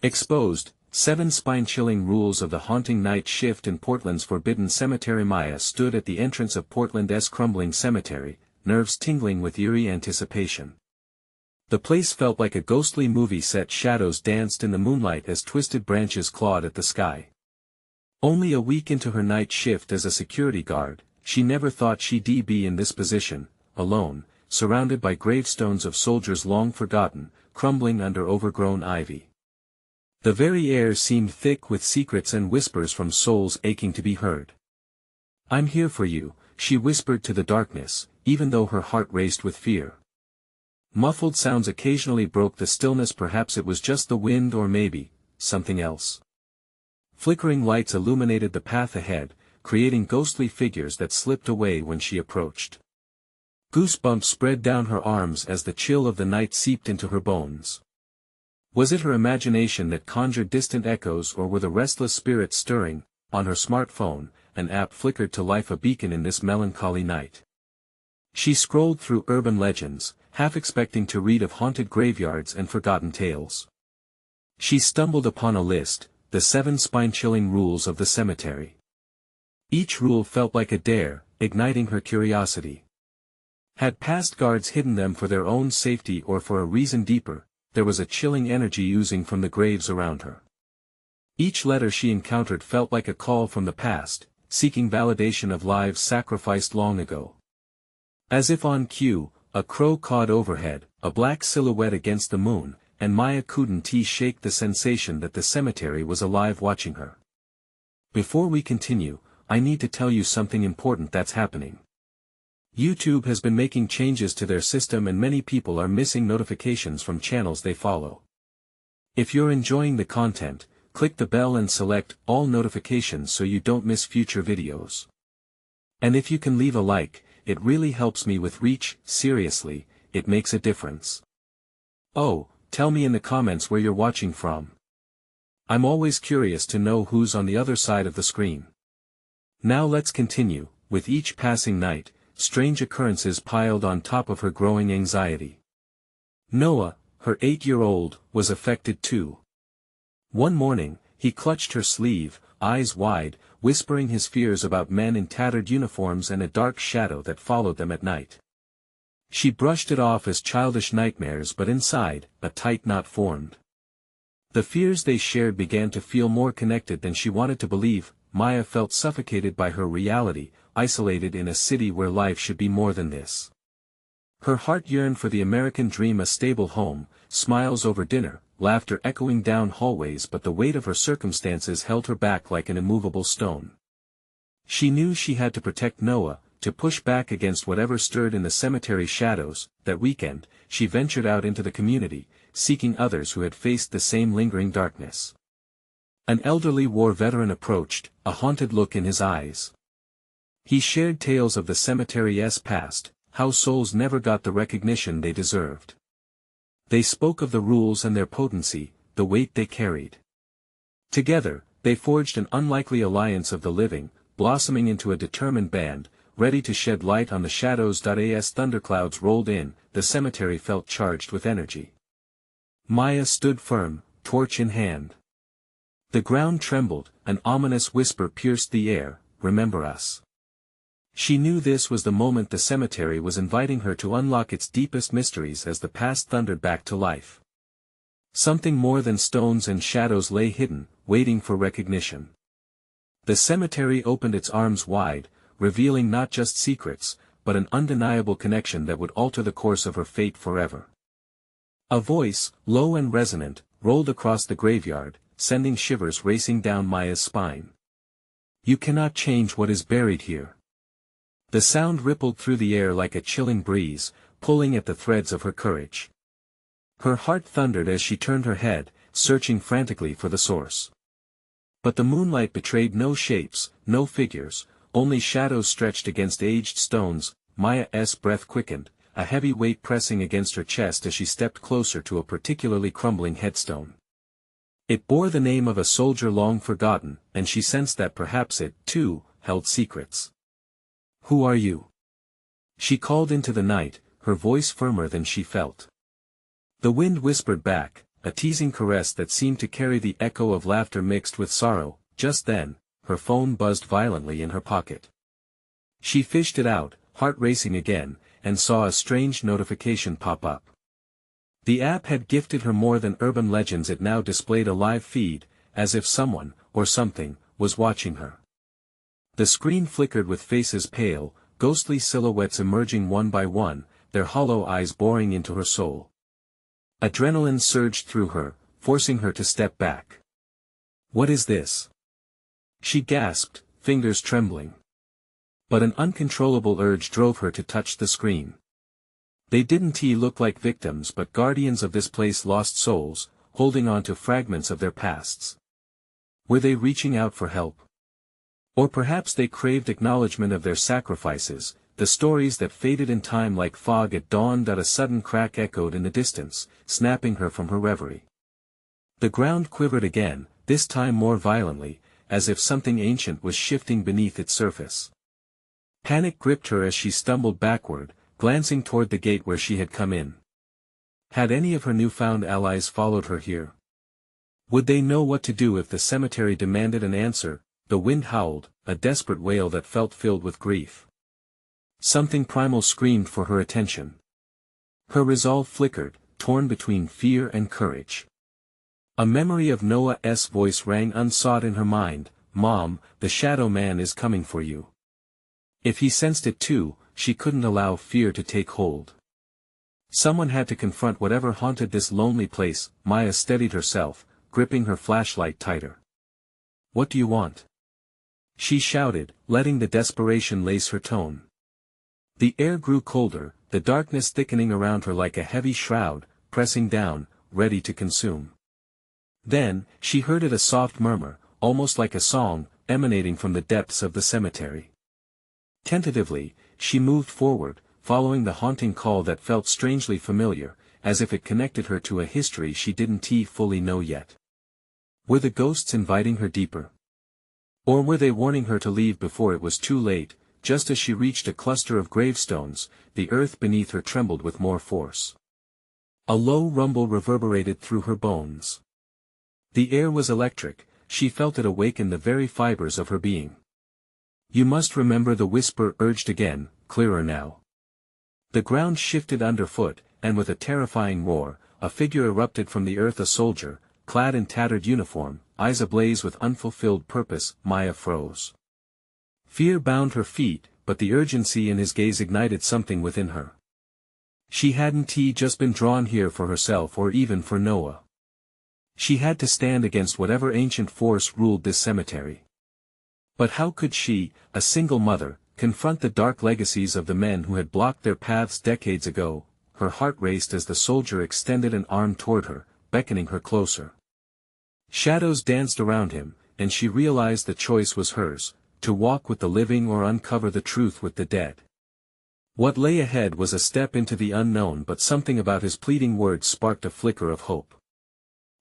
Exposed, 7 spine-chilling rules of the haunting night shift in Portland's forbidden cemetery. Maya stood at the entrance of Portland's crumbling cemetery, nerves tingling with eerie anticipation. The place felt like a ghostly movie set. Shadows danced in the moonlight as twisted branches clawed at the sky. Only a week into her night shift as a security guard, she never thought she'd be in this position, alone, surrounded by gravestones of soldiers long forgotten, crumbling under overgrown ivy. The very air seemed thick with secrets and whispers from souls aching to be heard. "I'm here for you," she whispered to the darkness, even though her heart raced with fear. Muffled sounds occasionally broke the stillness. Perhaps it was just the wind, or maybe something else. Flickering lights illuminated the path ahead, creating ghostly figures that slipped away when she approached. Goosebumps spread down her arms as the chill of the night seeped into her bones. Was it her imagination that conjured distant echoes, or were the restless spirits stirring? On her smartphone, an app flickered to life, a beacon in this melancholy night. She scrolled through urban legends, half expecting to read of haunted graveyards and forgotten tales. She stumbled upon a list, the 7 spine-chilling rules of the cemetery. Each rule felt like a dare, igniting her curiosity. Had past guards hidden them for their own safety or for a reason deeper? There was a chilling energy oozing from the graves around her. Each letter she encountered felt like a call from the past, seeking validation of lives sacrificed long ago. As if on cue, a crow cawed overhead, a black silhouette against the moon, and Maya couldn't shake the sensation that the cemetery was alive watching her. Before we continue, I need to tell you something important that's happening. YouTube has been making changes to their system, and many people are missing notifications from channels they follow. If you're enjoying the content, click the bell and select all notifications so you don't miss future videos. And if you can leave a like, it really helps me with reach. Seriously, it makes a difference. Oh, tell me in the comments where you're watching from. I'm always curious to know who's on the other side of the screen. Now let's continue. With each passing night, strange occurrences piled on top of her growing anxiety. Noah, her 8-year-old, was affected too. One morning, he clutched her sleeve, eyes wide, whispering his fears about men in tattered uniforms and a dark shadow that followed them at night. She brushed it off as childish nightmares, but inside, a tight knot formed. The fears they shared began to feel more connected than she wanted to believe. Maya felt suffocated by her reality, isolated in a city where life should be more than this. Her heart yearned for the American dream, a stable home, smiles over dinner, laughter echoing down hallways, but the weight of her circumstances held her back like an immovable stone. She knew she had to protect Noah, to push back against whatever stirred in the cemetery shadows. That weekend, she ventured out into the community, seeking others who had faced the same lingering darkness. An elderly war veteran approached, a haunted look in his eyes. He shared tales of the cemetery's past, how souls never got the recognition they deserved. They spoke of the rules and their potency, the weight they carried. Together, they forged an unlikely alliance of the living, blossoming into a determined band, ready to shed light on the shadows. As thunderclouds rolled in, the cemetery felt charged with energy. Maya stood firm, torch in hand. The ground trembled, an ominous whisper pierced the air, "Remember us." She knew this was the moment the cemetery was inviting her to unlock its deepest mysteries as the past thundered back to life. Something more than stones and shadows lay hidden, waiting for recognition. The cemetery opened its arms wide, revealing not just secrets, but an undeniable connection that would alter the course of her fate forever. A voice, low and resonant, rolled across the graveyard, sending shivers racing down Maya's spine. "You cannot change what is buried here." The sound rippled through the air like a chilling breeze, pulling at the threads of her courage. Her heart thundered as she turned her head, searching frantically for the source. But the moonlight betrayed no shapes, no figures, only shadows stretched against aged stones. Maya's breath quickened, a heavy weight pressing against her chest as she stepped closer to a particularly crumbling headstone. It bore the name of a soldier long forgotten, and she sensed that perhaps it, too, held secrets. "Who are you?" she called into the night, her voice firmer than she felt. The wind whispered back, a teasing caress that seemed to carry the echo of laughter mixed with sorrow. Just then, her phone buzzed violently in her pocket. She fished it out, heart racing again, and saw a strange notification pop up. The app had gifted her more than urban legends. It now displayed a live feed, as if someone, or something, was watching her. The screen flickered with faces, pale, ghostly silhouettes emerging one by one, their hollow eyes boring into her soul. Adrenaline surged through her, forcing her to step back. "What is this?" she gasped, fingers trembling. But an uncontrollable urge drove her to touch the screen. They didn't look like victims but guardians of this place, lost souls, holding on to fragments of their pasts. Were they reaching out for help? Or perhaps they craved acknowledgement of their sacrifices, the stories that faded in time like fog at dawn. A sudden crack echoed in the distance, snapping her from her reverie. The ground quivered again, this time more violently, as if something ancient was shifting beneath its surface. Panic gripped her as she stumbled backward, glancing toward the gate where she had come in. Had any of her newfound allies followed her here? Would they know what to do if the cemetery demanded an answer? The wind howled, a desperate wail that felt filled with grief. Something primal screamed for her attention. Her resolve flickered, torn between fear and courage. A memory of Noah's voice rang unsought in her mind. "Mom, the shadow man is coming for you." If he sensed it too, she couldn't allow fear to take hold. Someone had to confront whatever haunted this lonely place. Maya steadied herself, gripping her flashlight tighter. "What do you want?" she shouted, letting the desperation lace her tone. The air grew colder, the darkness thickening around her like a heavy shroud, pressing down, ready to consume. Then, she heard it, a soft murmur, almost like a song, emanating from the depths of the cemetery. Tentatively, she moved forward, following the haunting call that felt strangely familiar, as if it connected her to a history she didn't fully know yet. Were the ghosts inviting her deeper? Or were they warning her to leave before it was too late? Just as she reached a cluster of gravestones, the earth beneath her trembled with more force. A low rumble reverberated through her bones. The air was electric, she felt it awaken the very fibers of her being. "You must remember," the whisper urged again, clearer now. The ground shifted underfoot, and with a terrifying roar, a figure erupted from the earth, a soldier, clad in tattered uniform, eyes ablaze with unfulfilled purpose. Maya froze. Fear bound her feet, but the urgency in his gaze ignited something within her. She hadn't just been drawn here for herself or even for Noah. She had to stand against whatever ancient force ruled this cemetery. But how could she, a single mother, confront the dark legacies of the men who had blocked their paths decades ago? Her heart raced as the soldier extended an arm toward her, beckoning her closer. Shadows danced around him, and she realized the choice was hers, to walk with the living or uncover the truth with the dead. What lay ahead was a step into the unknown, but something about his pleading words sparked a flicker of hope.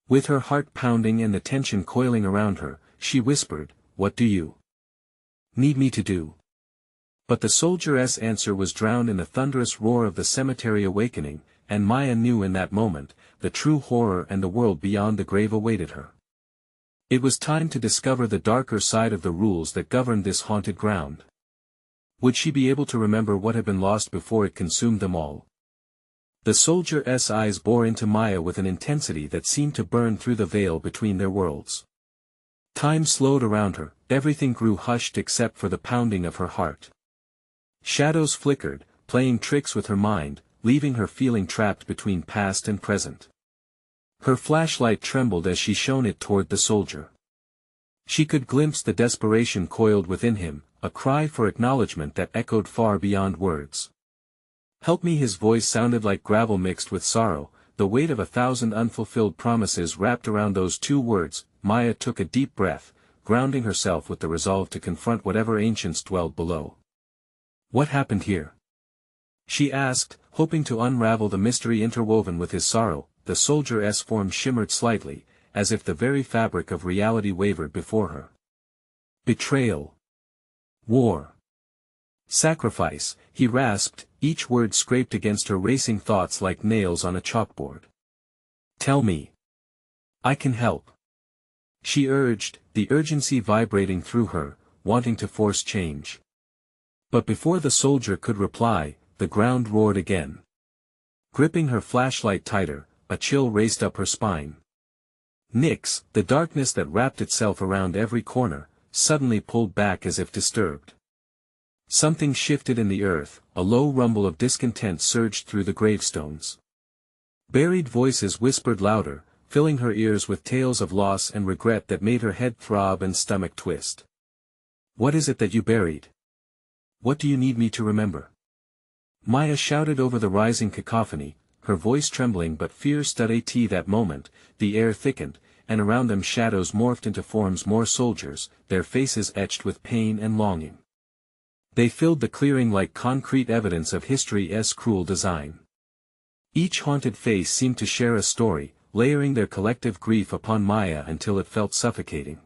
With her heart pounding and the tension coiling around her, she whispered, "What do you need me to do?" But the soldier's answer was drowned in the thunderous roar of the cemetery awakening, and Maya knew in that moment, the true horror and the world beyond the grave awaited her. It was time to discover the darker side of the rules that governed this haunted ground. Would she be able to remember what had been lost before it consumed them all? The soldier's eyes bore into Maya with an intensity that seemed to burn through the veil between their worlds. Time slowed around her, everything grew hushed except for the pounding of her heart. Shadows flickered, playing tricks with her mind, leaving her feeling trapped between past and present. Her flashlight trembled as she shone it toward the soldier. She could glimpse the desperation coiled within him, a cry for acknowledgement that echoed far beyond words. "Help me!" His voice sounded like gravel mixed with sorrow, the weight of 1,000 unfulfilled promises wrapped around those two words. Maya took a deep breath, grounding herself with the resolve to confront whatever ancients dwelled below. "What happened here?" she asked, hoping to unravel the mystery interwoven with his sorrow. The soldier's form shimmered slightly, as if the very fabric of reality wavered before her. "Betrayal. War. Sacrifice," he rasped, each word scraped against her racing thoughts like nails on a chalkboard. "Tell me. I can help. She urged, the urgency vibrating through her, wanting to force change. But before the soldier could reply, the ground roared again. Gripping her flashlight tighter, a chill raced up her spine. Nix, the darkness that wrapped itself around every corner, suddenly pulled back as if disturbed. Something shifted in the earth, a low rumble of discontent surged through the gravestones. Buried voices whispered louder, filling her ears with tales of loss and regret that made her head throb and stomach twist. What is it that you buried? What do you need me to remember? Maya shouted over the rising cacophony, her voice trembling but fierce. At that moment, the air thickened, and around them shadows morphed into forms more soldiers, their faces etched with pain and longing. They filled the clearing like concrete evidence of history's cruel design. Each haunted face seemed to share a story, layering their collective grief upon Maya until it felt suffocating.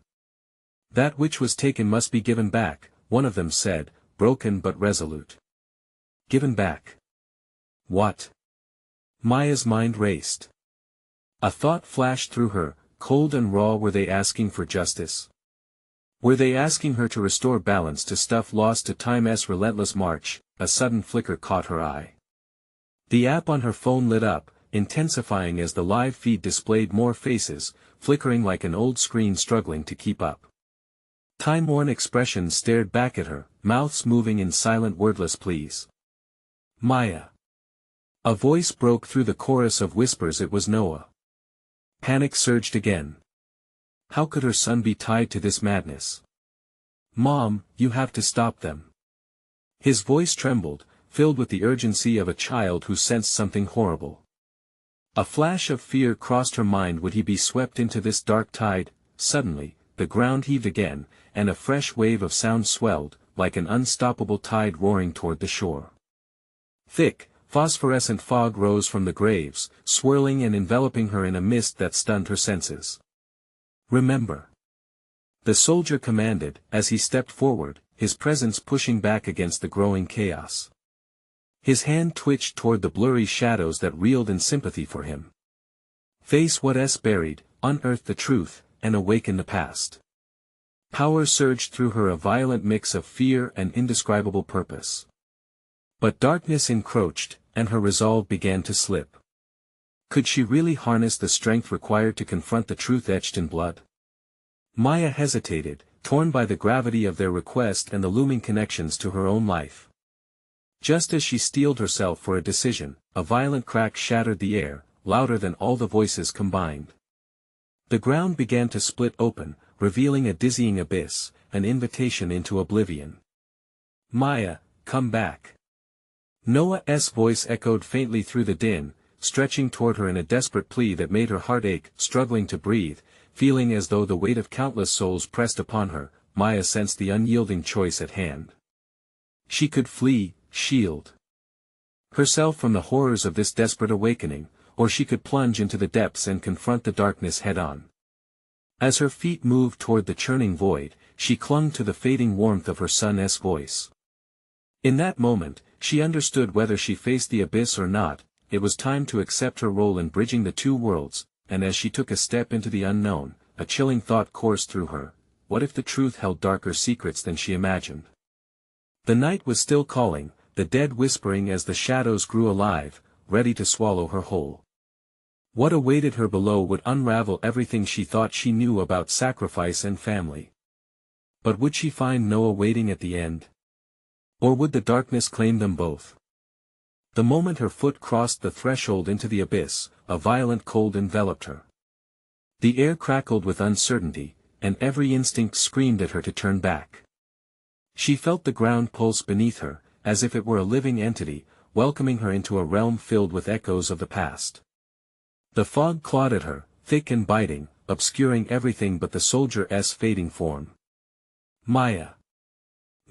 That which was taken must be given back, one of them said, broken but resolute. Given back? What? Maya's mind raced. A thought flashed through her, cold and raw. Were they asking for justice? Were they asking her to restore balance to stuff lost to time's relentless march? A sudden flicker caught her eye. The app on her phone lit up, intensifying as the live feed displayed more faces, flickering like an old screen struggling to keep up. Time-worn expressions stared back at her, mouths moving in silent wordless pleas. Maya. A voice broke through the chorus of whispers. It was Noah. Panic surged again. How could her son be tied to this madness? Mom, you have to stop them. His voice trembled, filled with the urgency of a child who sensed something horrible. A flash of fear crossed her mind. Would he be swept into this dark tide? Suddenly, the ground heaved again, and a fresh wave of sound swelled, like an unstoppable tide roaring toward the shore. Thick, phosphorescent fog rose from the graves, swirling and enveloping her in a mist that stunned her senses. Remember. The soldier commanded, as he stepped forward, his presence pushing back against the growing chaos. His hand twitched toward the blurry shadows that reeled in sympathy for him. Face what's buried, unearth the truth, and awaken the past. Power surged through her, a violent mix of fear and indescribable purpose. But darkness encroached, and her resolve began to slip. Could she really harness the strength required to confront the truth etched in blood? Maya hesitated, torn by the gravity of their request and the looming connections to her own life. Just as she steeled herself for a decision, a violent crack shattered the air, louder than all the voices combined. The ground began to split open, revealing a dizzying abyss, an invitation into oblivion. Maya, come back. Noah's voice echoed faintly through the din, stretching toward her in a desperate plea that made her heart ache. Struggling to breathe, feeling as though the weight of countless souls pressed upon her, Maya sensed the unyielding choice at hand. She could flee, shield herself from the horrors of this desperate awakening, or she could plunge into the depths and confront the darkness head-on. As her feet moved toward the churning void, she clung to the fading warmth of her son's voice. In that moment, she understood whether she faced the abyss or not, it was time to accept her role in bridging the two worlds, and as she took a step into the unknown, a chilling thought coursed through her: what if the truth held darker secrets than she imagined? The night was still calling, the dead whispering as the shadows grew alive, ready to swallow her whole. What awaited her below would unravel everything she thought she knew about sacrifice and family. But would she find Noah waiting at the end? Or would the darkness claim them both? The moment her foot crossed the threshold into the abyss, a violent cold enveloped her. The air crackled with uncertainty, and every instinct screamed at her to turn back. She felt the ground pulse beneath her, as if it were a living entity, welcoming her into a realm filled with echoes of the past. The fog clawed at her, thick and biting, obscuring everything but the soldier's fading form. Maya.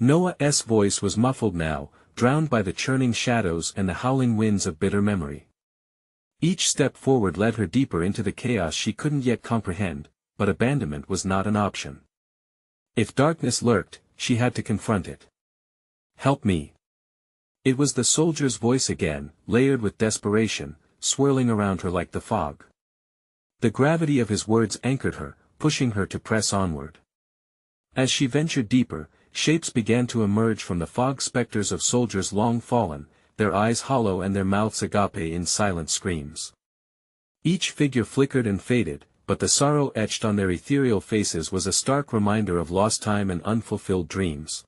Noah's voice was muffled now, drowned by the churning shadows and the howling winds of bitter memory. Each step forward led her deeper into the chaos she couldn't yet comprehend, but abandonment was not an option. If darkness lurked, she had to confront it. Help me. It was the soldier's voice again, layered with desperation, swirling around her like the fog. The gravity of his words anchored her, pushing her to press onward. As she ventured deeper, shapes began to emerge from the fog, specters of soldiers long fallen, their eyes hollow and their mouths agape in silent screams. Each figure flickered and faded, but the sorrow etched on their ethereal faces was a stark reminder of lost time and unfulfilled dreams.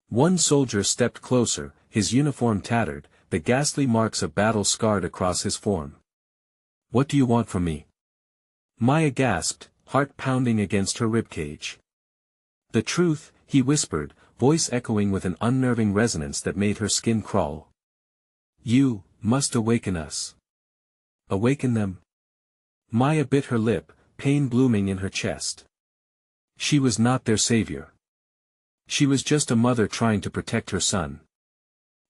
One soldier stepped closer, his uniform tattered, the ghastly marks of battle scarred across his form. "What do you want from me?" Maya gasped, heart pounding against her ribcage. "The truth," he whispered, voice echoing with an unnerving resonance that made her skin crawl. "You must awaken us." "Awaken them?" Maya bit her lip, pain blooming in her chest. She was not their savior. She was just a mother trying to protect her son.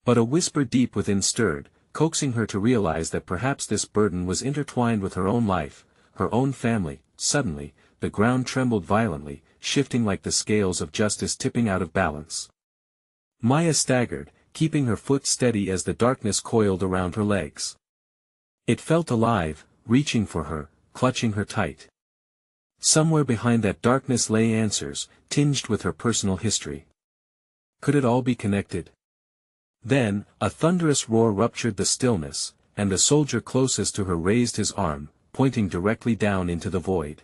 But a whisper deep within stirred, coaxing her to realize that perhaps this burden was intertwined with her own life, her own family. Suddenly, the ground trembled violently, shifting like the scales of justice tipping out of balance. Maya staggered, keeping her foot steady as the darkness coiled around her legs. It felt alive, reaching for her, clutching her tight. Somewhere behind that darkness lay answers, tinged with her personal history. Could it all be connected? Then, a thunderous roar ruptured the stillness, and the soldier closest to her raised his arm, pointing directly down into the void.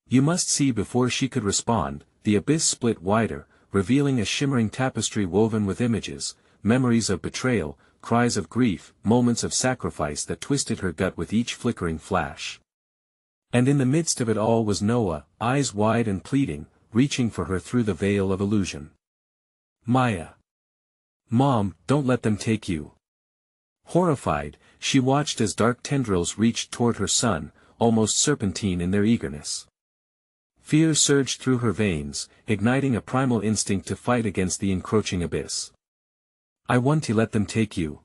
You must see. Before she could respond, the abyss split wider, revealing a shimmering tapestry woven with images, memories of betrayal, cries of grief, moments of sacrifice that twisted her gut with each flickering flash. And in the midst of it all was Noah, eyes wide and pleading, reaching for her through the veil of illusion. "Maya. Mom, don't let them take you." Horrified, she watched as dark tendrils reached toward her son, almost serpentine in their eagerness. Fear surged through her veins, igniting a primal instinct to fight against the encroaching abyss. "I want to let them take you."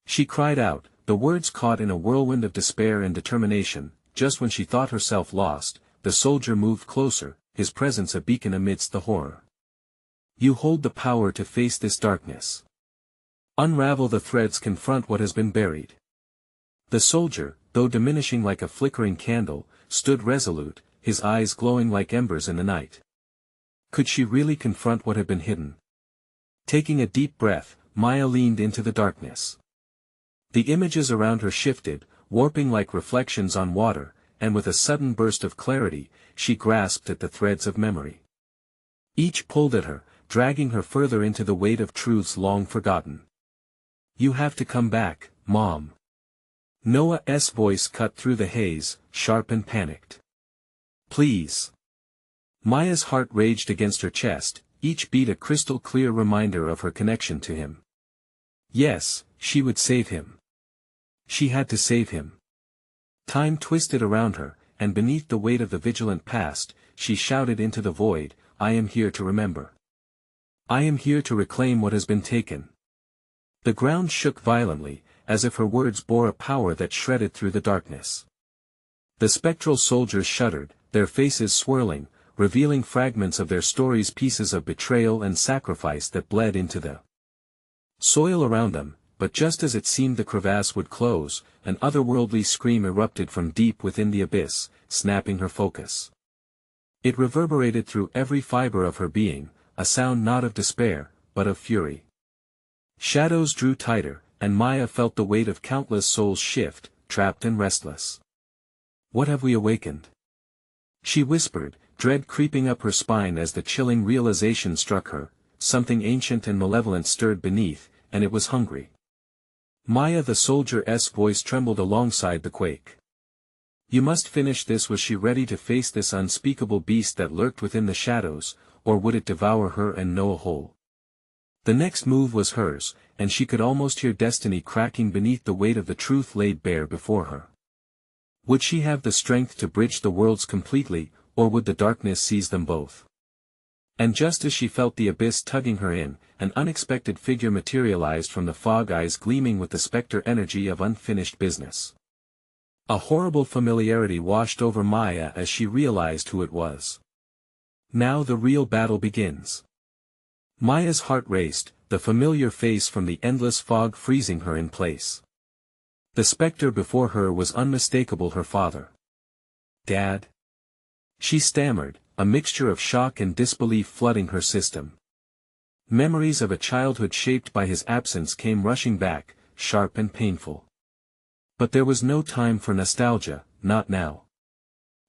She cried out, the words caught in a whirlwind of despair and determination. Just when she thought herself lost, the soldier moved closer, his presence a beacon amidst the horror. "You hold the power to face this darkness. Unravel the threads, confront what has been buried." The soldier, though diminishing like a flickering candle, stood resolute, his eyes glowing like embers in the night. Could she really confront what had been hidden? Taking a deep breath, Maya leaned into the darkness. The images around her shifted, warping like reflections on water, and with a sudden burst of clarity, she grasped at the threads of memory. Each pulled at her, dragging her further into the weight of truths long forgotten. "You have to come back, Mom." Noah's voice cut through the haze, sharp and panicked. "Please." Maya's heart raged against her chest, each beat a crystal-clear reminder of her connection to him. Yes, she would save him. She had to save him. Time twisted around her, and beneath the weight of the vigilant past, she shouted into the void, "I am here to remember. I am here to reclaim what has been taken." The ground shook violently, as if her words bore a power that shredded through the darkness. The spectral soldiers shuddered, their faces swirling, revealing fragments of their stories, pieces of betrayal and sacrifice that bled into the soil around them. But just as it seemed the crevasse would close, an otherworldly scream erupted from deep within the abyss, snapping her focus. It reverberated through every fiber of her being, a sound not of despair, but of fury. Shadows drew tighter, and Maya felt the weight of countless souls shift, trapped and restless. "What have we awakened?" she whispered, dread creeping up her spine as the chilling realization struck her. Something ancient and malevolent stirred beneath, and it was hungry. Maya, the soldier's voice trembled alongside the quake. "You must finish this." Was she ready to face this unspeakable beast that lurked within the shadows, or would it devour her and Noah whole? The next move was hers, and she could almost hear destiny cracking beneath the weight of the truth laid bare before her. Would she have the strength to bridge the worlds completely, or would the darkness seize them both? And just as she felt the abyss tugging her in, an unexpected figure materialized from the fog, eyes gleaming with the specter energy of unfinished business. A horrible familiarity washed over Maya as she realized who it was. Now the real battle begins. Maya's heart raced, the familiar face from the endless fog freezing her in place. The specter before her was unmistakable, her father. Dad?" She stammered, a mixture of shock and disbelief flooding her system. Memories of a childhood shaped by his absence came rushing back, sharp and painful. But there was no time for nostalgia, not now.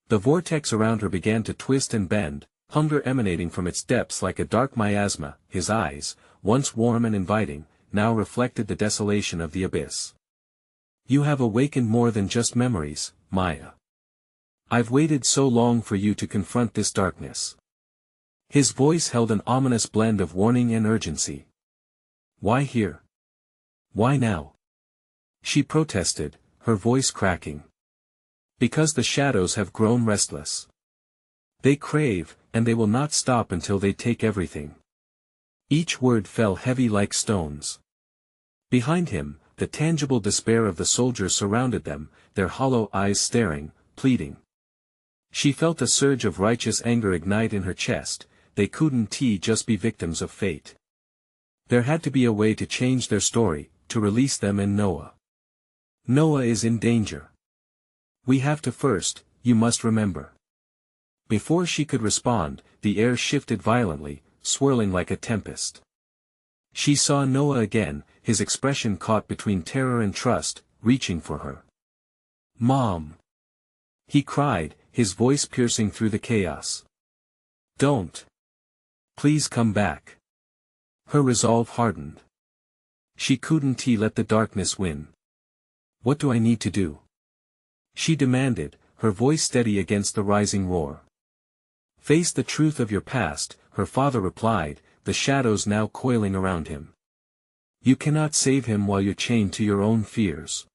The vortex around her began to twist and bend, hunger emanating from its depths like a dark miasma. His eyes, once warm and inviting, now reflected the desolation of the abyss. "You have awakened more than just memories, Maya. I've waited so long for you to confront this darkness." His voice held an ominous blend of warning and urgency. "Why here? Why now?" she protested, her voice cracking. "Because the shadows have grown restless. They crave, and they will not stop until they take everything." Each word fell heavy like stones. Behind him, the tangible despair of the soldiers surrounded them, their hollow eyes staring, pleading. She felt a surge of righteous anger ignite in her chest. They couldn't just be victims of fate. There had to be a way to change their story, to release them and Noah. "Noah is in danger. We have to first, you must remember." Before she could respond, the air shifted violently, swirling like a tempest. She saw Noah again, his expression caught between terror and trust, reaching for her. "Mom!" he cried, his voice piercing through the chaos. "Don't! Please come back." Her resolve hardened. She couldn't let the darkness win. "What do I need to do?" she demanded, her voice steady against the rising roar. "Face the truth of your past," her father replied, the shadows now coiling around him. "You cannot save him while you're chained to your own fears.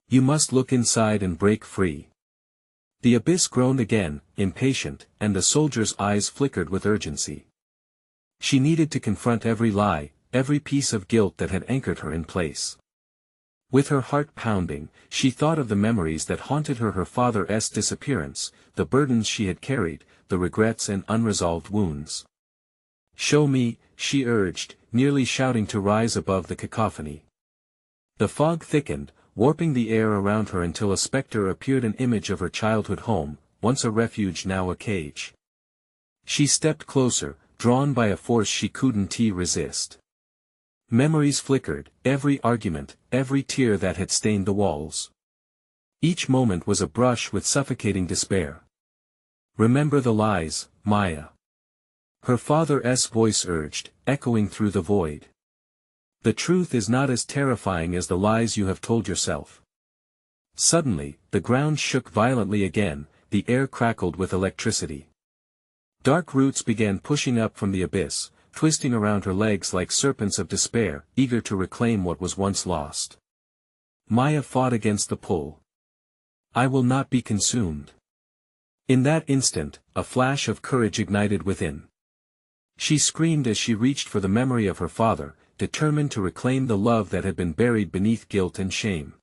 You must look inside and break free." The abyss groaned again, impatient, and the soldier's eyes flickered with urgency. She needed to confront every lie, every piece of guilt that had anchored her in place. With her heart pounding, she thought of the memories that haunted her father's disappearance, the burdens she had carried, the regrets and unresolved wounds. "Show me," she urged, nearly shouting to rise above the cacophony. The fog thickened, warping the air around her until a specter appeared, an image of her childhood home, once a refuge now a cage. She stepped closer, drawn by a force she couldn't resist. Memories flickered, every argument, every tear that had stained the walls. Each moment was a brush with suffocating despair. "Remember the lies, Maya," her father's voice urged, echoing through the void. "The truth is not as terrifying as the lies you have told yourself." Suddenly, the ground shook violently again, the air crackled with electricity. Dark roots began pushing up from the abyss, twisting around her legs like serpents of despair, eager to reclaim what was once lost. Maya fought against the pull. "I will not be consumed." In that instant, a flash of courage ignited within. She screamed as she reached for the memory of her father, determined to reclaim the love that had been buried beneath guilt and shame.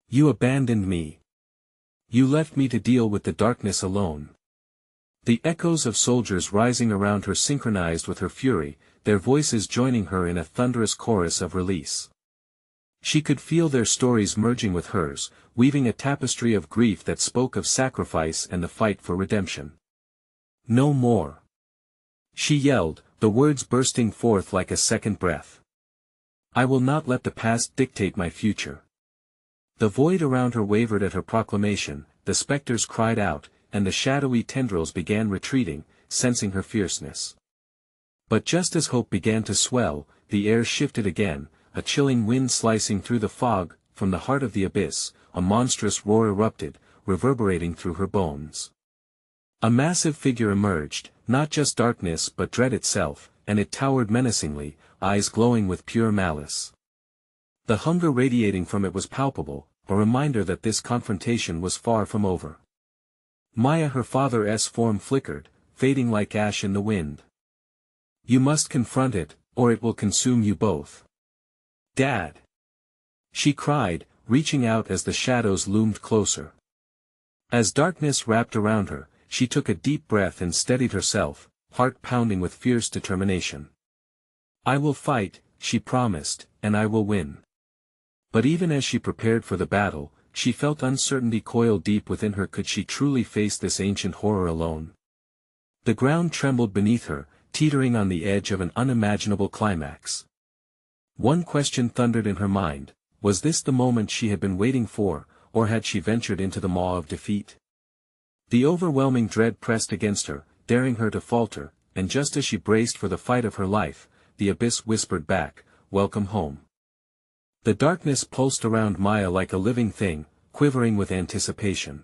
"You abandoned me. You left me to deal with the darkness alone." The echoes of soldiers rising around her synchronized with her fury, their voices joining her in a thunderous chorus of release. She could feel their stories merging with hers, weaving a tapestry of grief that spoke of sacrifice and the fight for redemption. "No more!" she yelled, the words bursting forth like a second breath. "I will not let the past dictate my future." The void around her wavered at her proclamation, the specters cried out, and the shadowy tendrils began retreating, sensing her fierceness. But just as hope began to swell, the air shifted again, a chilling wind slicing through the fog. From the heart of the abyss, a monstrous roar erupted, reverberating through her bones. A massive figure emerged, not just darkness but dread itself, and it towered menacingly, eyes glowing with pure malice. The hunger radiating from it was palpable, a reminder that this confrontation was far from over. Maya, her father's form flickered, fading like ash in the wind. "You must confront it, or it will consume you both." "Dad!" she cried, reaching out as the shadows loomed closer. As darkness wrapped around her, she took a deep breath and steadied herself, heart pounding with fierce determination. "I will fight," she promised, "and I will win." But even as she prepared for the battle, she felt uncertainty coil deep within her. Could she truly face this ancient horror alone? The ground trembled beneath her, teetering on the edge of an unimaginable climax. One question thundered in her mind: was this the moment she had been waiting for, or had she ventured into the maw of defeat? The overwhelming dread pressed against her, daring her to falter, and just as she braced for the fight of her life, the abyss whispered back, "Welcome home." The darkness pulsed around Maya like a living thing, quivering with anticipation.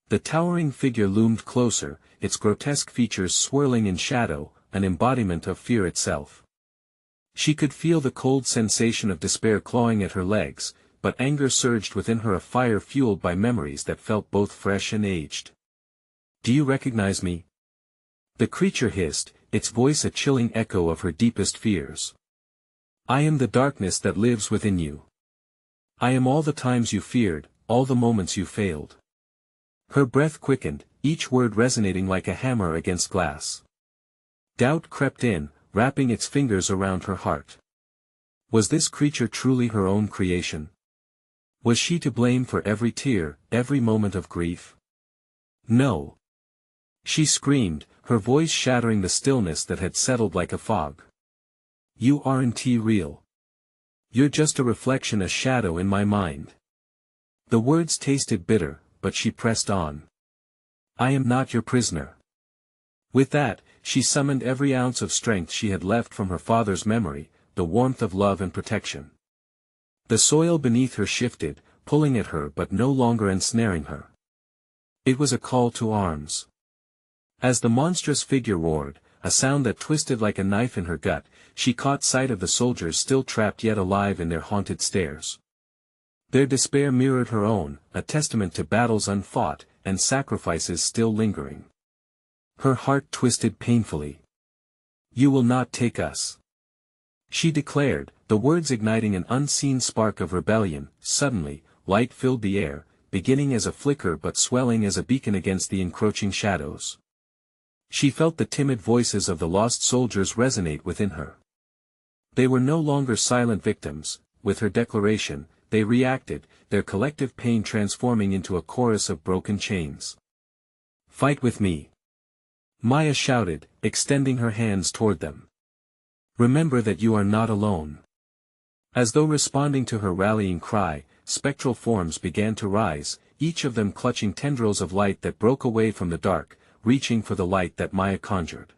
The towering figure loomed closer, its grotesque features swirling in shadow, an embodiment of fear itself. She could feel the cold sensation of despair clawing at her legs, but anger surged within her, a fire fueled by memories that felt both fresh and aged. "Do you recognize me?" the creature hissed, its voice a chilling echo of her deepest fears. "I am the darkness that lives within you. I am all the times you feared, all the moments you failed." Her breath quickened, each word resonating like a hammer against glass. Doubt crept in, wrapping its fingers around her heart. Was this creature truly her own creation? Was she to blame for every tear, every moment of grief? No. She screamed, her voice shattering the stillness that had settled like a fog. "You aren't real. You're just a reflection, a shadow in my mind." The words tasted bitter, but she pressed on. "I am not your prisoner." With that, she summoned every ounce of strength she had left from her father's memory, the warmth of love and protection. The soil beneath her shifted, pulling at her but no longer ensnaring her. It was a call to arms. As the monstrous figure roared, a sound that twisted like a knife in her gut, she caught sight of the soldiers still trapped yet alive in their haunted stares. Their despair mirrored her own, a testament to battles unfought, and sacrifices still lingering. Her heart twisted painfully. "You will not take us," she declared, the words igniting an unseen spark of rebellion. Suddenly, light filled the air, beginning as a flicker but swelling as a beacon against the encroaching shadows. She felt the timid voices of the lost soldiers resonate within her. They were no longer silent victims. With her declaration, they reacted, their collective pain transforming into a chorus of broken chains. "Fight with me," Maya shouted, extending her hands toward them. "Remember that you are not alone." As though responding to her rallying cry, spectral forms began to rise, each of them clutching tendrils of light that broke away from the dark, reaching for the light that Maya conjured.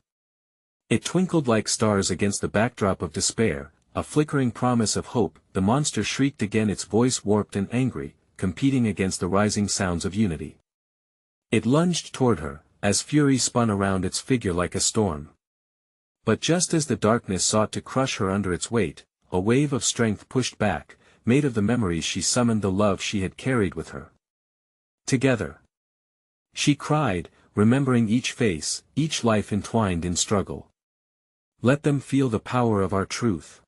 It twinkled like stars against the backdrop of despair, a flickering promise of hope. The monster shrieked again, its voice warped and angry, competing against the rising sounds of unity. It lunged toward her, as fury spun around its figure like a storm. But just as the darkness sought to crush her under its weight, a wave of strength pushed back, made of the memories she summoned, the love she had carried with her. "Together," she cried, remembering each face, each life entwined in struggle. "Let them feel the power of our truth."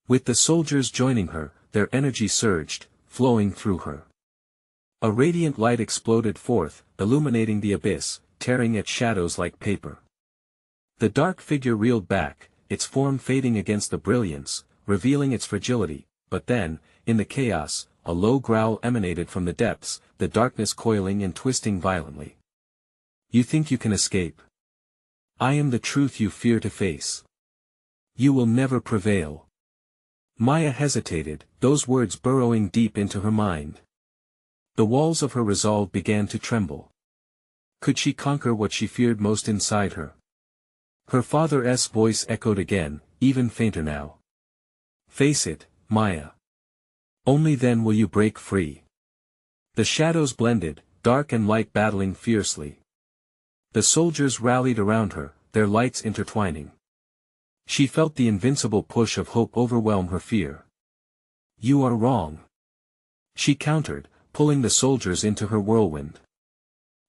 With the soldiers joining her, their energy surged, flowing through her. A radiant light exploded forth, illuminating the abyss, tearing at shadows like paper. The dark figure reeled back, its form fading against the brilliance, revealing its fragility, but then, in the chaos, a low growl emanated from the depths, the darkness coiling and twisting violently. "You think you can escape? I am the truth you fear to face. You will never prevail." Maya hesitated, those words burrowing deep into her mind. The walls of her resolve began to tremble. Could she conquer what she feared most inside her? Her father's voice echoed again, even fainter now. "Face it, Maya. Only then will you break free." The shadows blended, dark and light battling fiercely. The soldiers rallied around her, their lights intertwining. She felt the invincible push of hope overwhelm her fear. "You are wrong," she countered, pulling the soldiers into her whirlwind.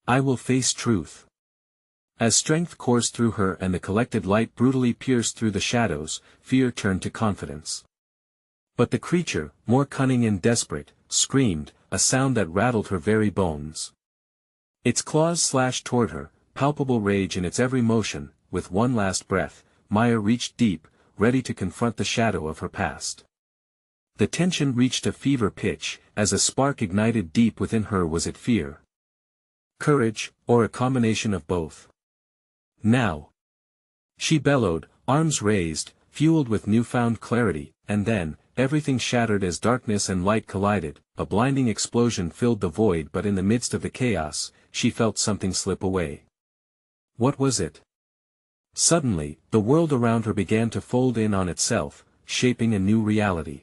"I will face truth." As strength coursed through her and the collected light brutally pierced through the shadows, fear turned to confidence. But the creature, more cunning and desperate, screamed, a sound that rattled her very bones. Its claws slashed toward her, palpable rage in its every motion. With one last breath, Maya reached deep, ready to confront the shadow of her past. The tension reached a fever pitch, as a spark ignited deep within her. Was it fear? Courage, or a combination of both? Now! She bellowed, arms raised, fueled with newfound clarity, and then, everything shattered as darkness and light collided. A blinding explosion filled the void, but in the midst of the chaos, she felt something slip away. What was it? Suddenly, the world around her began to fold in on itself, shaping a new reality.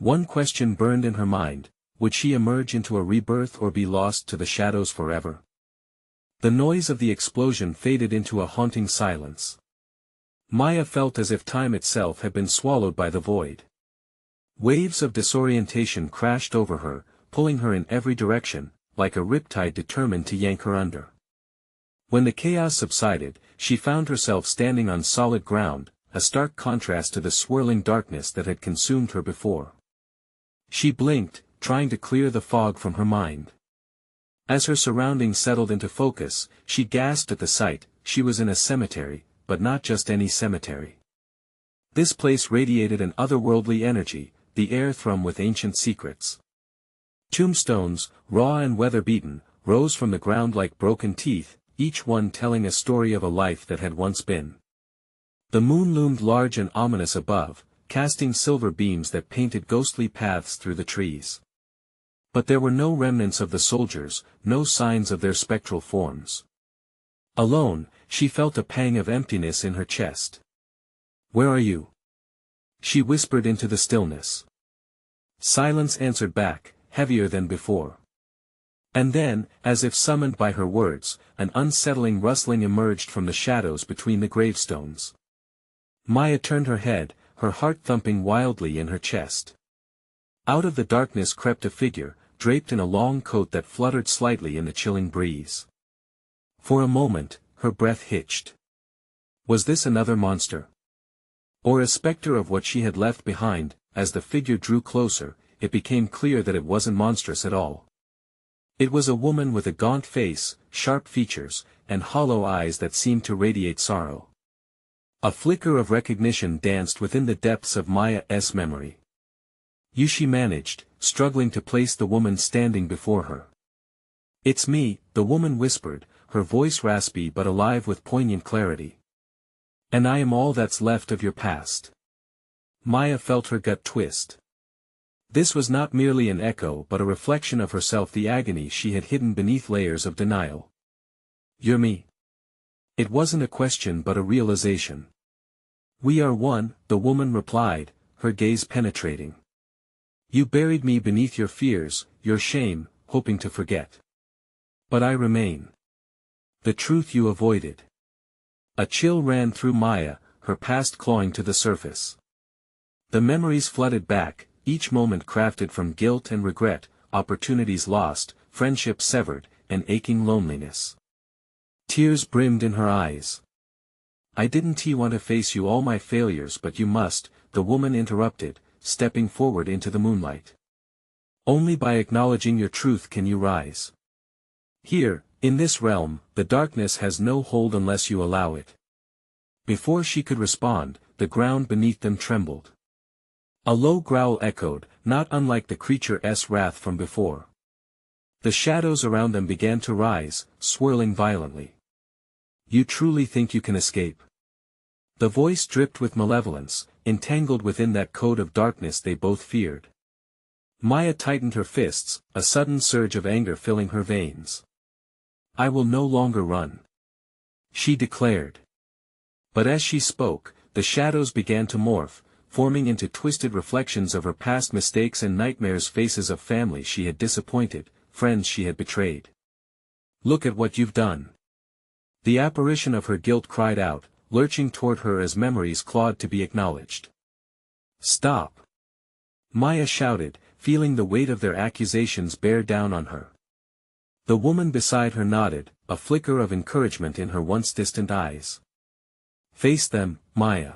One question burned in her mind: would she emerge into a rebirth or be lost to the shadows forever? The noise of the explosion faded into a haunting silence. Maya felt as if time itself had been swallowed by the void. Waves of disorientation crashed over her, pulling her in every direction, like a riptide determined to yank her under. When the chaos subsided, she found herself standing on solid ground, a stark contrast to the swirling darkness that had consumed her before. She blinked, trying to clear the fog from her mind. As her surroundings settled into focus, she gasped at the sight. She was in a cemetery, but not just any cemetery. This place radiated an otherworldly energy, the air thrummed with ancient secrets. Tombstones, raw and weather-beaten, rose from the ground like broken teeth, each one telling a story of a life that had once been. The moon loomed large and ominous above, casting silver beams that painted ghostly paths through the trees. But there were no remnants of the soldiers, no signs of their spectral forms. Alone, she felt a pang of emptiness in her chest. "Where are you?" she whispered into the stillness. Silence answered back, heavier than before. And then, as if summoned by her words, an unsettling rustling emerged from the shadows between the gravestones. Maya turned her head, her heart thumping wildly in her chest. Out of the darkness crept a figure, draped in a long coat that fluttered slightly in the chilling breeze. For a moment, her breath hitched. Was this another monster? Or a specter of what she had left behind? As the figure drew closer, it became clear that it wasn't monstrous at all. It was a woman with a gaunt face, sharp features, and hollow eyes that seemed to radiate sorrow. A flicker of recognition danced within the depths of Maya's memory. "You," she managed, struggling to place the woman standing before her. "It's me," the woman whispered, her voice raspy but alive with poignant clarity. "And I am all that's left of your past." Maya felt her gut twist. This was not merely an echo but a reflection of herself, the agony she had hidden beneath layers of denial. "You're me." It wasn't a question but a realization. "We are one," the woman replied, her gaze penetrating. "You buried me beneath your fears, your shame, hoping to forget. But I remain. The truth you avoided." A chill ran through Maya, her past clawing to the surface. The memories flooded back, each moment crafted from guilt and regret, opportunities lost, friendships severed, and aching loneliness. Tears brimmed in her eyes. "I didn't want to face you all my failures, but you must," the woman interrupted, stepping forward into the moonlight. "Only by acknowledging your truth can you rise. Here, in this realm, the darkness has no hold unless you allow it." Before she could respond, the ground beneath them trembled. A low growl echoed, not unlike the creature's wrath from before. The shadows around them began to rise, swirling violently. "You truly think you can escape?" The voice dripped with malevolence, entangled within that code of darkness they both feared. Maya tightened her fists, a sudden surge of anger filling her veins. "I will no longer run," she declared. But as she spoke, the shadows began to morph, forming into twisted reflections of her past mistakes and nightmares, faces of family she had disappointed, friends she had betrayed. "Look at what you've done." The apparition of her guilt cried out, lurching toward her as memories clawed to be acknowledged. "Stop!" Maya shouted, feeling the weight of their accusations bear down on her. The woman beside her nodded, a flicker of encouragement in her once distant eyes. "Face them, Maya.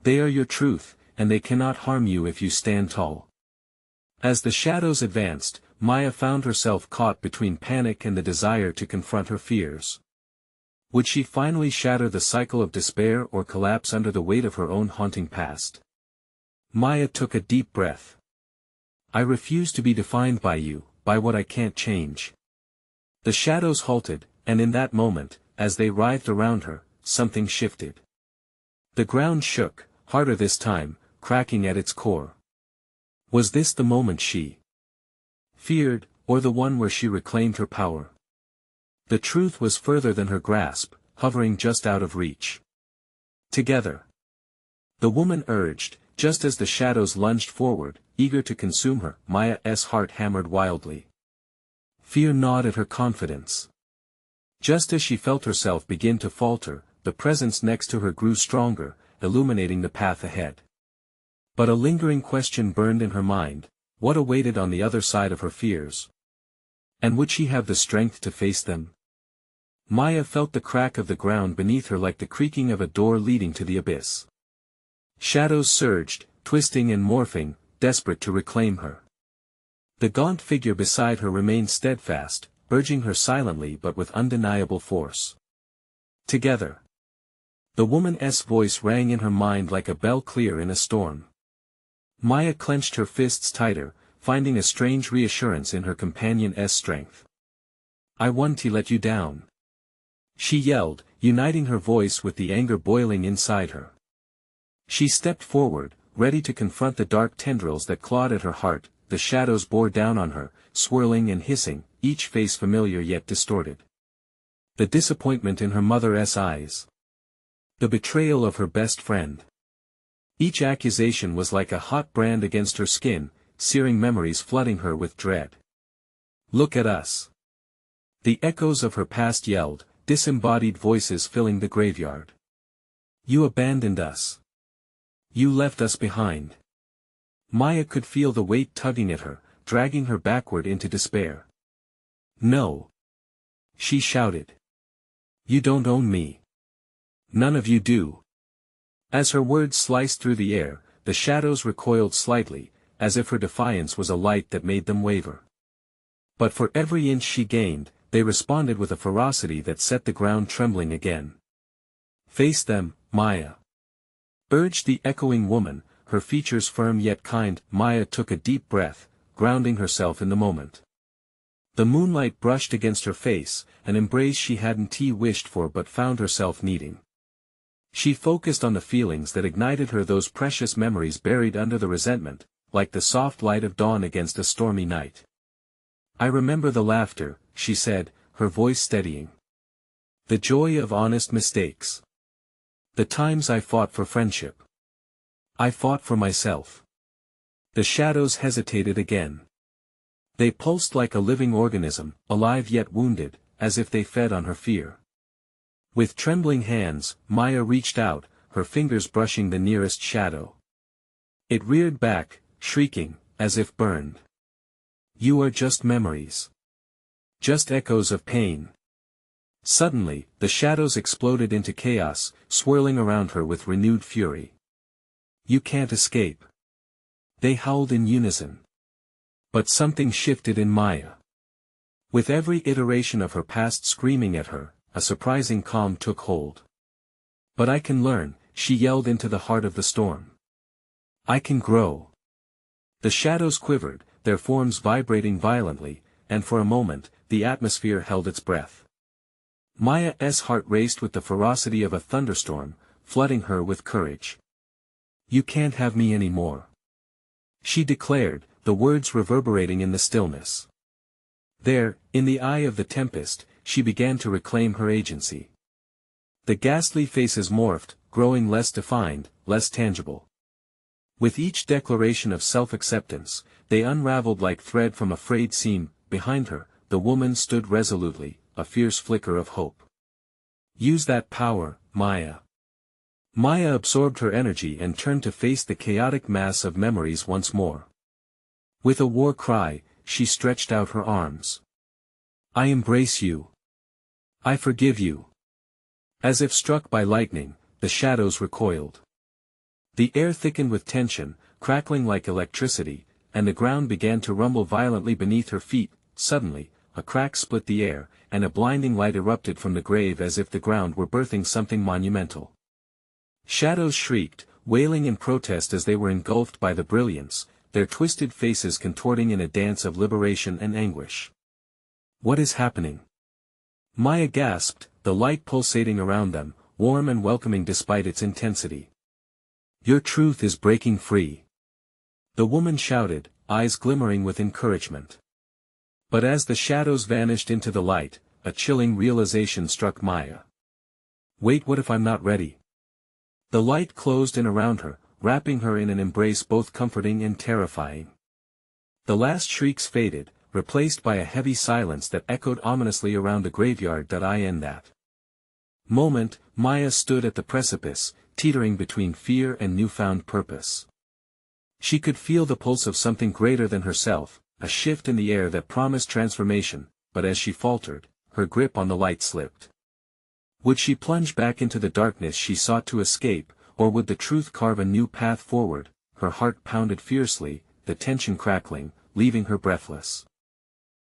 They are your truth, and they cannot harm you if you stand tall." As the shadows advanced, Maya found herself caught between panic and the desire to confront her fears. Would she finally shatter the cycle of despair or collapse under the weight of her own haunting past? Maya took a deep breath. I refuse to be defined by you, by what I can't change. The shadows halted, and in that moment, as they writhed around her, something shifted. The ground shook, harder this time, cracking at its core. Was this the moment she feared, or the one where she reclaimed her power? The truth was further than her grasp, hovering just out of reach. Together. The woman urged, just as the shadows lunged forward, eager to consume her. Maya's heart hammered wildly. Fear gnawed at her confidence. Just as she felt herself begin to falter, the presence next to her grew stronger, illuminating the path ahead. But a lingering question burned in her mind: what awaited on the other side of her fears? And would she have the strength to face them? Maya felt the crack of the ground beneath her like the creaking of a door leading to the abyss. Shadows surged, twisting and morphing, desperate to reclaim her. The gaunt figure beside her remained steadfast, urging her silently but with undeniable force. Together. The woman's voice rang in her mind like a bell clear in a storm. Maya clenched her fists tighter, finding a strange reassurance in her companion's strength. I won't let you down. She yelled, uniting her voice with the anger boiling inside her. She stepped forward, ready to confront the dark tendrils that clawed at her heart. The shadows bore down on her, swirling and hissing, each face familiar yet distorted. The disappointment in her mother's eyes. The betrayal of her best friend. Each accusation was like a hot brand against her skin, searing memories flooding her with dread. Look at us. The echoes of her past yelled, disembodied voices filling the graveyard. You abandoned us. You left us behind. Maya could feel the weight tugging at her, dragging her backward into despair. No. She shouted. You don't own me. None of you do. As her words sliced through the air, the shadows recoiled slightly, as if her defiance was a light that made them waver. But for every inch she gained, they responded with a ferocity that set the ground trembling again. Face them, Maya. Urged the echoing woman, her features firm yet kind. Maya took a deep breath, grounding herself in the moment. The moonlight brushed against her face, an embrace she hadn't wished for but found herself needing. She focused on the feelings that ignited her, those precious memories buried under the resentment, like the soft light of dawn against a stormy night. I remember the laughter, she said, her voice steadying. The joy of honest mistakes. The times I fought for friendship. I fought for myself. The shadows hesitated again. They pulsed like a living organism, alive yet wounded, as if they fed on her fear. With trembling hands, Maya reached out, her fingers brushing the nearest shadow. It reared back, shrieking, as if burned. You are just memories. Just echoes of pain. Suddenly, the shadows exploded into chaos, swirling around her with renewed fury. You can't escape. They howled in unison. But something shifted in Maya. With every iteration of her past screaming at her, a surprising calm took hold. But I can learn, she yelled into the heart of the storm. I can grow. The shadows quivered, their forms vibrating violently, and for a moment, the atmosphere held its breath. Maya's heart raced with the ferocity of a thunderstorm, flooding her with courage. You can't have me anymore. She declared, the words reverberating in the stillness. There, in the eye of the tempest, she began to reclaim her agency. The ghastly faces morphed, growing less defined, less tangible. With each declaration of self-acceptance, they unraveled like thread from a frayed seam. Behind her, the woman stood resolutely, a fierce flicker of hope. Use that power, Maya. Maya absorbed her energy and turned to face the chaotic mass of memories once more. With a war cry, she stretched out her arms. I embrace you. I forgive you. As if struck by lightning, the shadows recoiled. The air thickened with tension, crackling like electricity, and the ground began to rumble violently beneath her feet. Suddenly, a crack split the air, and a blinding light erupted from the grave as if the ground were birthing something monumental. Shadows shrieked, wailing in protest as they were engulfed by the brilliance, their twisted faces contorting in a dance of liberation and anguish. "What is happening?" Maya gasped, the light pulsating around them, warm and welcoming despite its intensity. "Your truth is breaking free," the woman shouted, eyes glimmering with encouragement. But as the shadows vanished into the light, a chilling realization struck Maya. "Wait, what if I'm not ready?" The light closed in around her, wrapping her in an embrace both comforting and terrifying. The last shrieks faded, replaced by a heavy silence that echoed ominously around the graveyard. In that moment, Maya stood at the precipice, teetering between fear and newfound purpose. She could feel the pulse of something greater than herself, a shift in the air that promised transformation, but as she faltered, her grip on the light slipped. Would she plunge back into the darkness she sought to escape, or would the truth carve a new path forward? Her heart pounded fiercely, the tension crackling, leaving her breathless.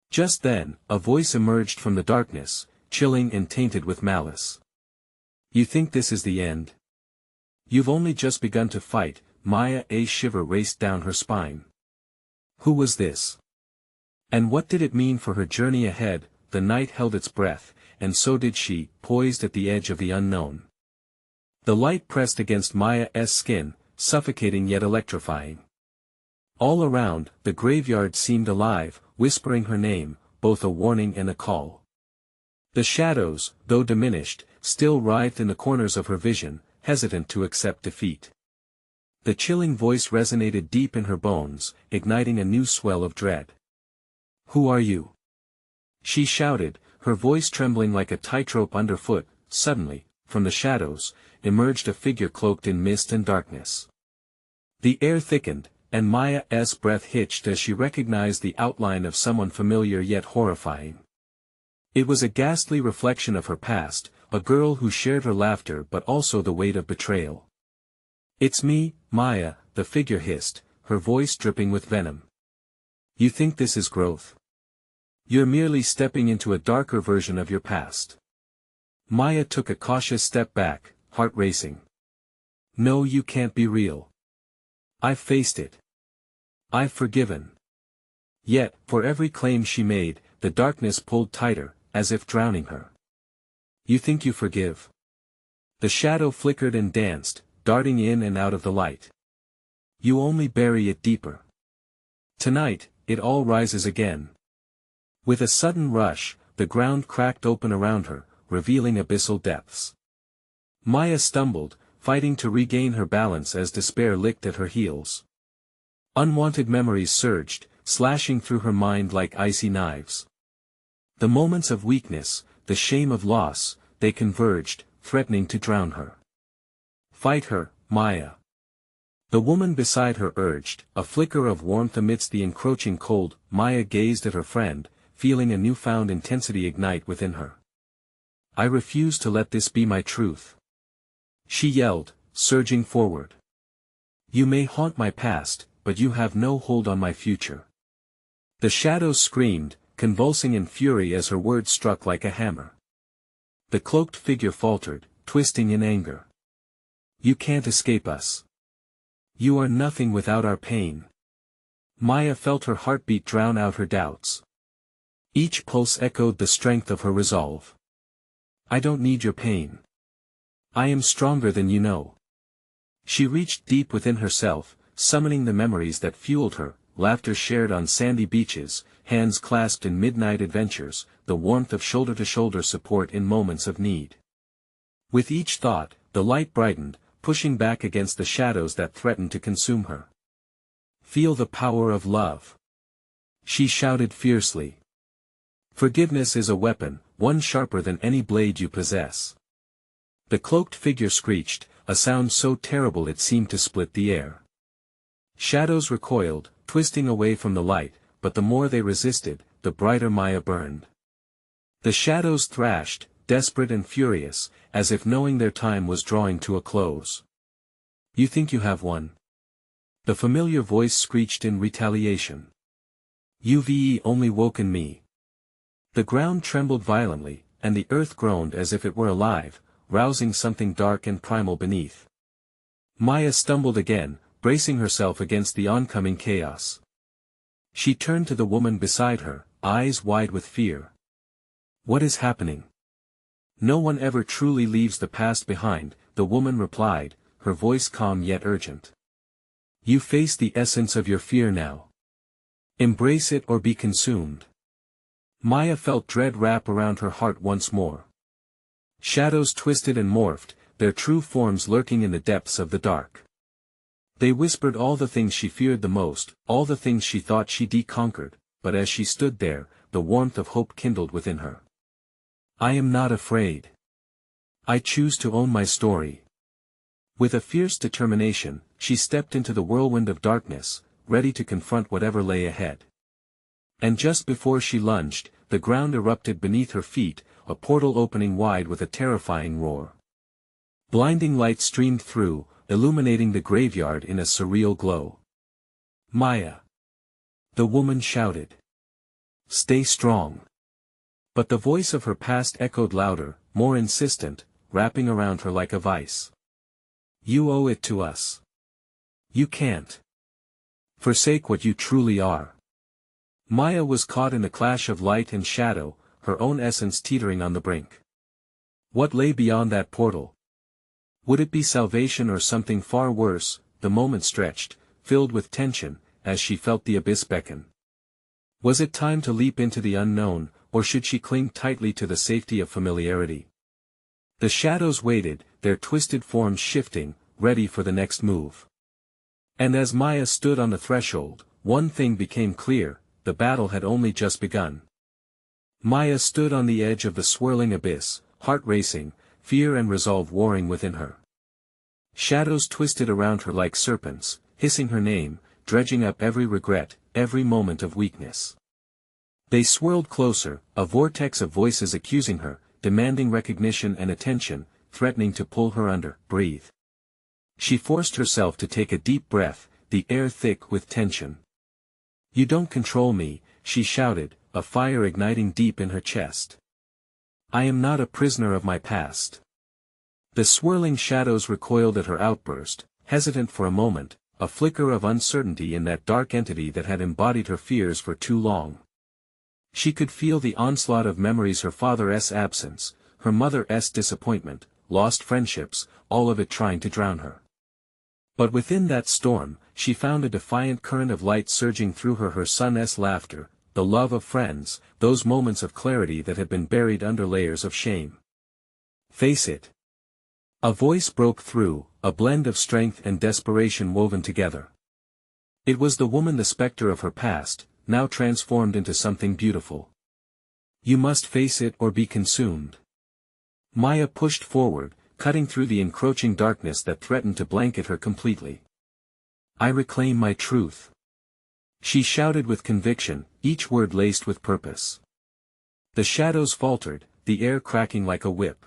Just then, a voice emerged from the darkness, chilling and tainted with malice. "You think this is the end? You've only just begun to fight." Maya, a shiver raced down her spine. Who was this? And what did it mean for her journey ahead? The night held its breath, and so did she, poised at the edge of the unknown. The light pressed against Maya's skin, suffocating yet electrifying. All around, the graveyard seemed alive, whispering her name, both a warning and a call. The shadows, though diminished, still writhed in the corners of her vision, hesitant to accept defeat. The chilling voice resonated deep in her bones, igniting a new swell of dread. "Who are you?" she shouted, her voice trembling like a tightrope underfoot. Suddenly, from the shadows, emerged a figure cloaked in mist and darkness. The air thickened, and Maya's breath hitched as she recognized the outline of someone familiar yet horrifying. It was a ghastly reflection of her past, a girl who shared her laughter but also the weight of betrayal. "It's me, Maya," the figure hissed, her voice dripping with venom. "You think this is growth? You're merely stepping into a darker version of your past." Maya took a cautious step back, heart racing. "No, you can't be real. I've faced it. I've forgiven." Yet, for every claim she made, the darkness pulled tighter, as if drowning her. "You think you forgive?" The shadow flickered and danced, darting in and out of the light. "You only bury it deeper. Tonight, it all rises again." With a sudden rush, the ground cracked open around her, revealing abyssal depths. Maya stumbled, fighting to regain her balance as despair licked at her heels. Unwanted memories surged, slashing through her mind like icy knives. The moments of weakness, the shame of loss, they converged, threatening to drown her. "Fight her, Maya." The woman beside her urged, a flicker of warmth amidst the encroaching cold. Maya gazed at her friend, feeling a newfound intensity ignite within her. "I refuse to let this be my truth," she yelled, surging forward. "You may haunt my past, but you have no hold on my future." The shadows screamed, convulsing in fury as her words struck like a hammer. The cloaked figure faltered, twisting in anger. "You can't escape us. You are nothing without our pain." Maya felt her heartbeat drown out her doubts. Each pulse echoed the strength of her resolve. "I don't need your pain. I am stronger than you know." She reached deep within herself, summoning the memories that fueled her, laughter shared on sandy beaches, hands clasped in midnight adventures, the warmth of shoulder-to-shoulder support in moments of need. With each thought, the light brightened, pushing back against the shadows that threatened to consume her. "Feel the power of love," she shouted fiercely. "Forgiveness is a weapon, one sharper than any blade you possess." The cloaked figure screeched, a sound so terrible it seemed to split the air. Shadows recoiled, twisting away from the light, but the more they resisted, the brighter Maya burned. The shadows thrashed, desperate and furious, as if knowing their time was drawing to a close. "You think you have won?" the familiar voice screeched in retaliation. "You've only woken me." The ground trembled violently, and the earth groaned as if it were alive, rousing something dark and primal beneath. Maya stumbled again, bracing herself against the oncoming chaos. She turned to the woman beside her, eyes wide with fear. What is happening? No one ever truly leaves the past behind, the woman replied, her voice calm yet urgent. You face the essence of your fear now. Embrace it or be consumed. Maya felt dread wrap around her heart once more. Shadows twisted and morphed, their true forms lurking in the depths of the dark. They whispered all the things she feared the most, all the things she thought she deconquered, but as she stood there, the warmth of hope kindled within her. I am not afraid. I choose to own my story. With a fierce determination, she stepped into the whirlwind of darkness, ready to confront whatever lay ahead. And just before she lunged, the ground erupted beneath her feet, a portal opening wide with a terrifying roar. Blinding light streamed through, illuminating the graveyard in a surreal glow. Maya! The woman shouted. Stay strong. But the voice of her past echoed louder, more insistent, wrapping around her like a vice. You owe it to us. You can't forsake what you truly are. Maya was caught in the clash of light and shadow, her own essence teetering on the brink. What lay beyond that portal? Would it be salvation or something far worse? The moment stretched, filled with tension, as she felt the abyss beckon. Was it time to leap into the unknown, or should she cling tightly to the safety of familiarity? The shadows waited, their twisted forms shifting, ready for the next move. And as Maya stood on the threshold, one thing became clear, the battle had only just begun. Maya stood on the edge of the swirling abyss, heart racing, fear and resolve warring within her. Shadows twisted around her like serpents, hissing her name, dredging up every regret, every moment of weakness. They swirled closer, a vortex of voices accusing her, demanding recognition and attention, threatening to pull her under. Breathe. She forced herself to take a deep breath, the air thick with tension. You don't control me, she shouted, a fire igniting deep in her chest. I am not a prisoner of my past. The swirling shadows recoiled at her outburst, hesitant for a moment, a flicker of uncertainty in that dark entity that had embodied her fears for too long. She could feel the onslaught of memories, her father's absence, her mother's disappointment, lost friendships, all of it trying to drown her. But within that storm, she found a defiant current of light surging through her, her son's laughter, the love of friends, those moments of clarity that had been buried under layers of shame. Face it. A voice broke through, a blend of strength and desperation woven together. It was the woman, the specter of her past, now transformed into something beautiful. You must face it or be consumed. Maya pushed forward, cutting through the encroaching darkness that threatened to blanket her completely. I reclaim my truth. She shouted with conviction, each word laced with purpose. The shadows faltered, the air cracking like a whip.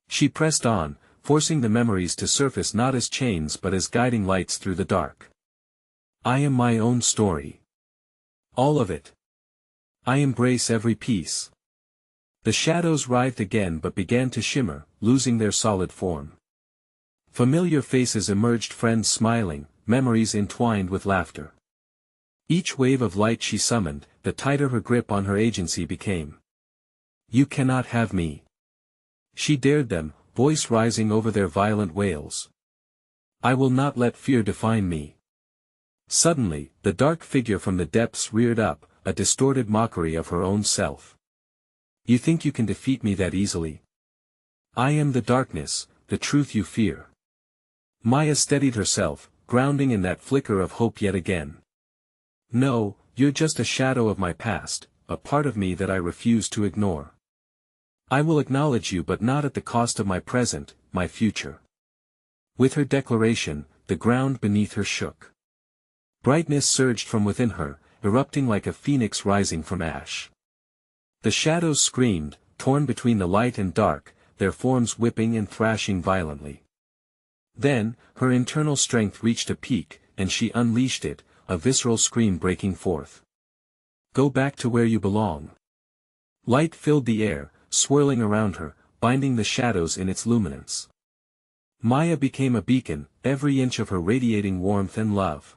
She pressed on, forcing the memories to surface not as chains but as guiding lights through the dark. I am my own story. All of it. I embrace every piece. The shadows writhed again but began to shimmer, losing their solid form. Familiar faces emerged, friends smiling, memories entwined with laughter. Each wave of light she summoned, the tighter her grip on her agency became. You cannot have me. She dared them, voice rising over their violent wails. I will not let fear define me. Suddenly, the dark figure from the depths reared up, a distorted mockery of her own self. You think you can defeat me that easily? I am the darkness, the truth you fear. Maya steadied herself, grounding in that flicker of hope yet again. No, you're just a shadow of my past, a part of me that I refuse to ignore. I will acknowledge you but not at the cost of my present, my future. With her declaration, the ground beneath her shook. Brightness surged from within her, erupting like a phoenix rising from ash. The shadows screamed, torn between the light and dark, their forms whipping and thrashing violently. Then, her internal strength reached a peak, and she unleashed it, a visceral scream breaking forth. Go back to where you belong. Light filled the air, swirling around her, binding the shadows in its luminance. Maya became a beacon, every inch of her radiating warmth and love.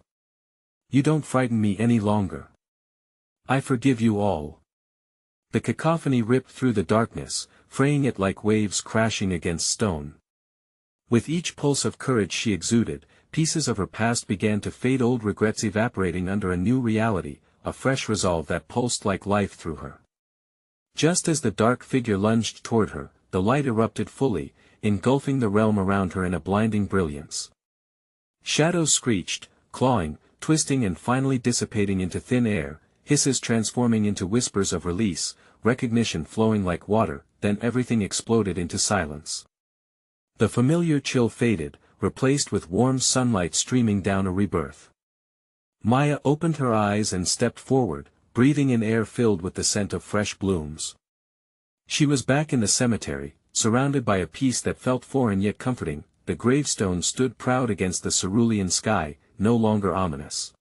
You don't frighten me any longer. I forgive you all. The cacophony ripped through the darkness, fraying it like waves crashing against stone. With each pulse of courage she exuded, pieces of her past began to fade, old regrets evaporating under a new reality, a fresh resolve that pulsed like life through her. Just as the dark figure lunged toward her, the light erupted fully, engulfing the realm around her in a blinding brilliance. Shadows screeched, clawing, twisting and finally dissipating into thin air, hisses transforming into whispers of release, recognition flowing like water, then everything exploded into silence. The familiar chill faded, replaced with warm sunlight streaming down, a rebirth. Maya opened her eyes and stepped forward, breathing in air filled with the scent of fresh blooms. She was back in the cemetery, surrounded by a peace that felt foreign yet comforting. The gravestone stood proud against the cerulean sky, no longer ominous.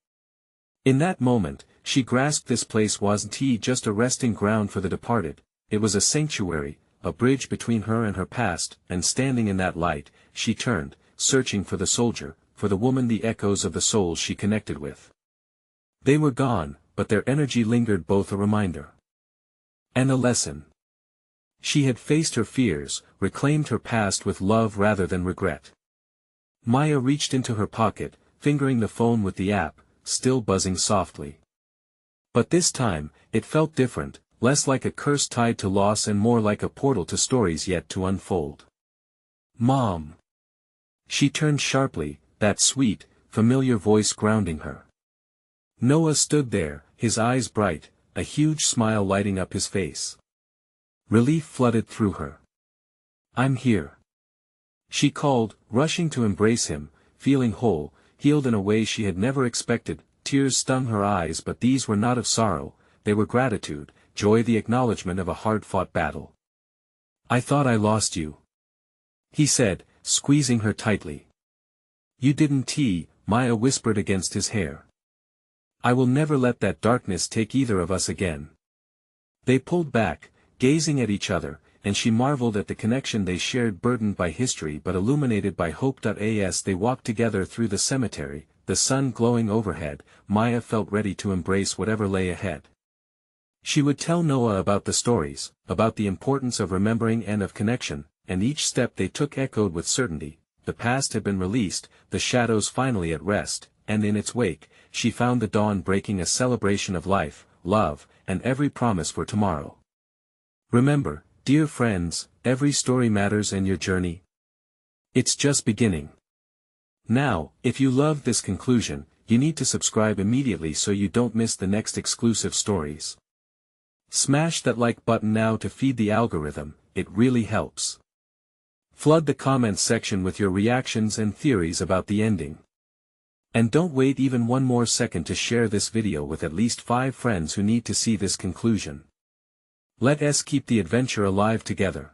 In that moment, she grasped this place wasn't just a resting ground for the departed, it was a sanctuary, a bridge between her and her past, and standing in that light, she turned, searching for the soldier, for the woman, the echoes of the souls she connected with. They were gone, but their energy lingered, both a reminder and a lesson. She had faced her fears, reclaimed her past with love rather than regret. Maya reached into her pocket, fingering the phone with the app, still buzzing softly. But this time, it felt different, less like a curse tied to loss and more like a portal to stories yet to unfold. Mom! She turned sharply, that sweet, familiar voice grounding her. Noah stood there, his eyes bright, a huge smile lighting up his face. Relief flooded through her. I'm here. She called, rushing to embrace him, feeling whole, healed in a way she had never expected. Tears stung her eyes, but these were not of sorrow, they were gratitude, joy, the acknowledgement of a hard-fought battle. I thought I lost you, he said, squeezing her tightly. You didn't, Maya whispered against his hair. I will never let that darkness take either of us again. They pulled back, gazing at each other, and she marveled at the connection they shared, burdened by history but illuminated by hope. As they walked together through the cemetery, the sun glowing overhead, Maya felt ready to embrace whatever lay ahead. She would tell Noah about the stories, about the importance of remembering and of connection, and each step they took echoed with certainty. The past had been released, the shadows finally at rest, and in its wake, she found the dawn breaking, a celebration of life, love, and every promise for tomorrow. Remember, dear friends, every story matters, and your journey, it's just beginning. Now, if you loved this conclusion, you need to subscribe immediately so you don't miss the next exclusive stories. Smash that like button now to feed the algorithm, it really helps. Flood the comments section with your reactions and theories about the ending. And don't wait even one more second to share this video with at least 5 friends who need to see this conclusion. Let us keep the adventure alive together.